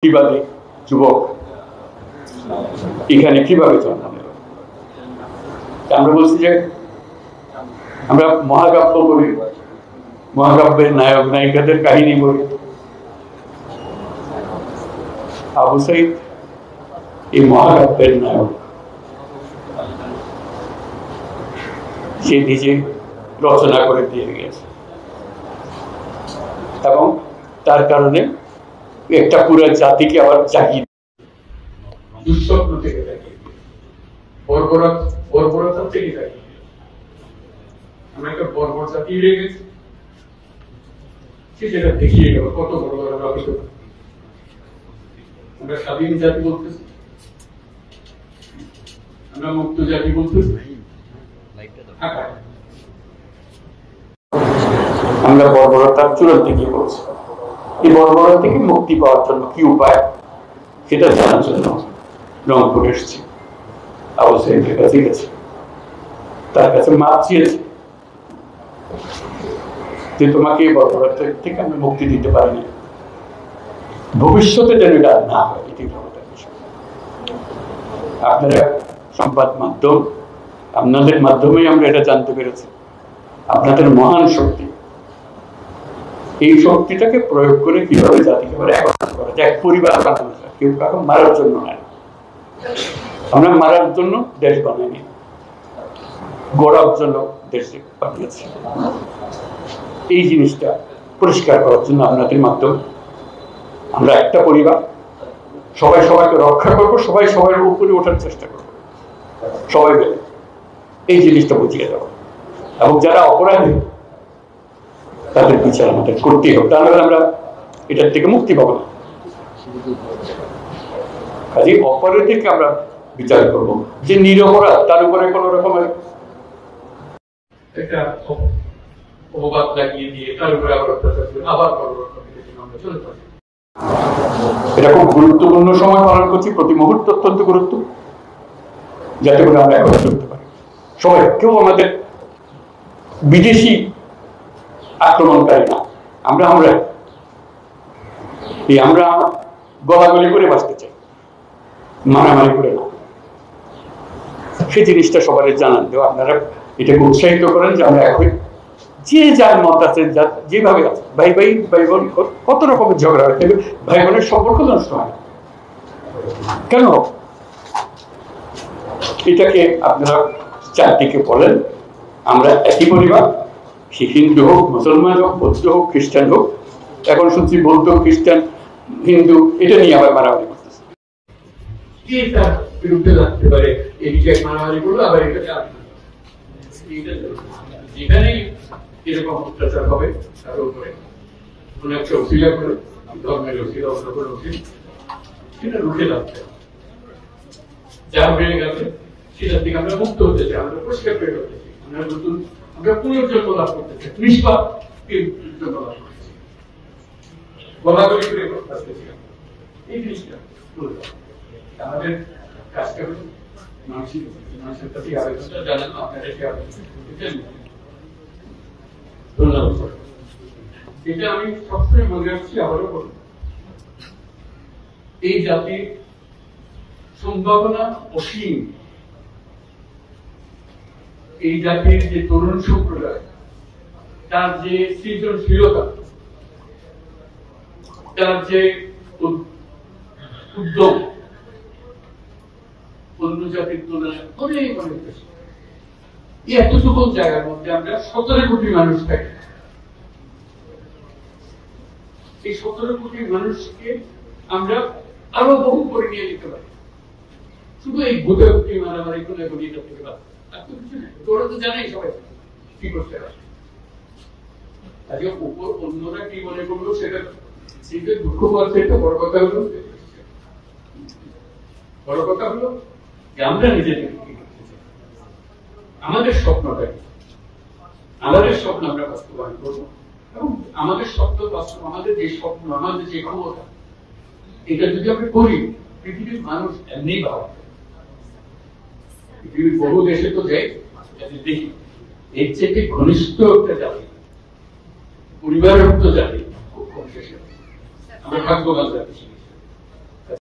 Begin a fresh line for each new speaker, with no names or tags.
প্রতিবাদী যুবক এখানে কিভাবে জন্ম নেব? আমরা বলছি যে আমরা মহাকাব্য বলি, মহাকাব্যের নায়ক নায়িকাদের কাহিনী বলি। আবু সাইদ এই মহাকাব্যের নায়ক, সে নিজে রচনা করে দিয়ে গেছে এবং তার কারণে একটা পুরো জাতিকে আবার জাগিয়ে দুঃস্বপ্ন থেকে জাগিয়ে বর্বরতা থেকে জাগিয়ে আমরা একটা বর্বর জাতি হয়ে গেছি। সেটা দেখিয়ে গেল কত বড় বড় আমরা স্বাধীন জাতি বলতেছি, আমরা মুক্ত জাতি বলতেছি, আমরা বর্বরতার চূড়ান্তে গিয়ে বলছি। এই বর্বরতা থেকে মুক্তি পাওয়ার জন্য কি উপায় সেটা জানার জন্য রংপুর এসেছি। আবু সাইদের কাছে গেছি, তার কাছে মাপ চেয়েছি যে তোমাকে এই বর্বরতা থেকে আমি মুক্তি দিতে পারিনি, ভবিষ্যতে যেন এটা না হয়। এটি আপনারা সংবাদ মাধ্যম, আপনাদের মাধ্যমেই আমরা এটা জানতে পেরেছি। আপনাদের মহান শক্তি, এই শক্তিটাকে প্রয়োগ করে কিভাবে জাতিকে একত্র করা যায়, এক পরিবার বানানো যায়। কেউ কারো মারার জন্য নয়, আমরা মারার জন্য দেশ বানাইনি, গড়ার জন্য দেশ বানিয়েছি। এই জিনিসটা পরিষ্কার করার জন্য আপনাদের মাধ্যমে আমরা একটা পরিবার, সবাই সবাইকে রক্ষা করবো, সবাই সবাই উপরে ওঠার চেষ্টা করবো, সবাই মিলে এই জিনিসটা বুঝিয়ে দেবো। এবং যারা অপরাধী তাদের বিচার আমাদের করতেই হবে, তাহলে আমরা এটার থেকে মুক্তি পাবো না। কাজে অপরাধীকে আমরা বিচার করবো, যে নিরপরাধ তার উপরে কোন রকমের একটা অপবাদ লাগিয়ে দিয়ে তার উপরে আবার এটা খুব গুরুত্বপূর্ণ সময় পালন করছি। প্রতি মুহূর্ত অত্যন্ত গুরুত্ব, যাতে করে আমরা একত্র করতে পারি সবাই। কেউ আমাদের বিদেশি আক্রমণকারী না, আমরা গলাগলি করে বাঁচতে চাই, মারামারি করে না। সেই জিনিসটা সবাই জানান দেওয়া, আপনারা এটাকে উৎসাহিত করেন যে আমরা এখন যে যার মত আছে, যেভাবে আছে, ভাই ভাই ভাই বোন কত রকমের ঝগড়া হয়, ভাই বোনের সম্পর্ক নষ্ট হয় কেন? এটাকে আপনারা চারদিকে বলেন আমরা একই পরিবার, সে হিন্দু হোক, মুসলমান হোক, বৌদ্ধ হোক, খ্রিস্টান হোক। এখন শুনছি বৌদ্ধ, খ্রিস্টান, হিন্দু এটা নিয়ে আবার মারামারি করতেছে। কে তার বিরুদ্ধে লাগতে পারে? এদিকে মারামারি করলো, আবার যেখানেই এরকম অত্যাচার হবে তার উপরে কোন একটা অসিলা করে, ধর্মের অসিলা, অন্য কোনো অসিলা, সেটা রুখে লাগতে যা হয়ে গেছে সেটার দিকে আমরা মুক্ত হতে চাই, আমরা পরিষ্কার করে হতে চাই, আমরা নতুন আমরা পুনর্জন্ম লাভ করতে চাই, নিষ্পাপ জন্ম লাভ করতে চাই, বলাবলি করে করতে চাই। এই জিনিসটা আমাদের কাজটা হলো মানুষের প্রতি আবেদনটা জানানো, আপনারা সেই আবেদন ধন্যবাদ। এটা আমি সবসময় মনে রাখছি, আবারও বলব, এই জাতির সম্ভাবনা অসীম। এই জাতির যে তরুণ সম্প্রদায়, তার যে সৃজনশীলতা, তার যে উদ্যম অন্য জাতির তুলনায় অনেক অনেক বেশি। এই এতটুকু জায়গার মধ্যে আমরা 17 কোটি মানুষ থাকি। এই 17 কোটি মানুষকে আমরা আরো বহু করে নিয়ে যেতে পারি, শুধু এই ভোটাভুটি মারামারি করে এটা থেকে বাদ। আর তো কিছু নেই, তোরা তো জানাই সবাই কি করতে হবে। আজকে অন্যরা কি মনে করলো সেটা দুঃখ পাচ্ছে। এটা বড় কথা হলো যে আমরা নিজেদের আমাদের স্বপ্নটা, আমাদের স্বপ্ন আমরা বাস্তবায়ন করবো, এবং আমাদের স্বপ্ন বাস্তব, আমাদের যে স্বপ্ন, আমাদের যে ক্ষমতা, এটা যদি আমরা করি, পৃথিবীর মানুষ এমনি ভাবে। পৃথিবীর বহু দেশে তো যাই, দেখি এর চেয়ে ঘনিষ্ঠ একটা জাতি, পরিবারের মতো জাতি খুব কম শেষে। আমরা ভাগ্যবান জাতি।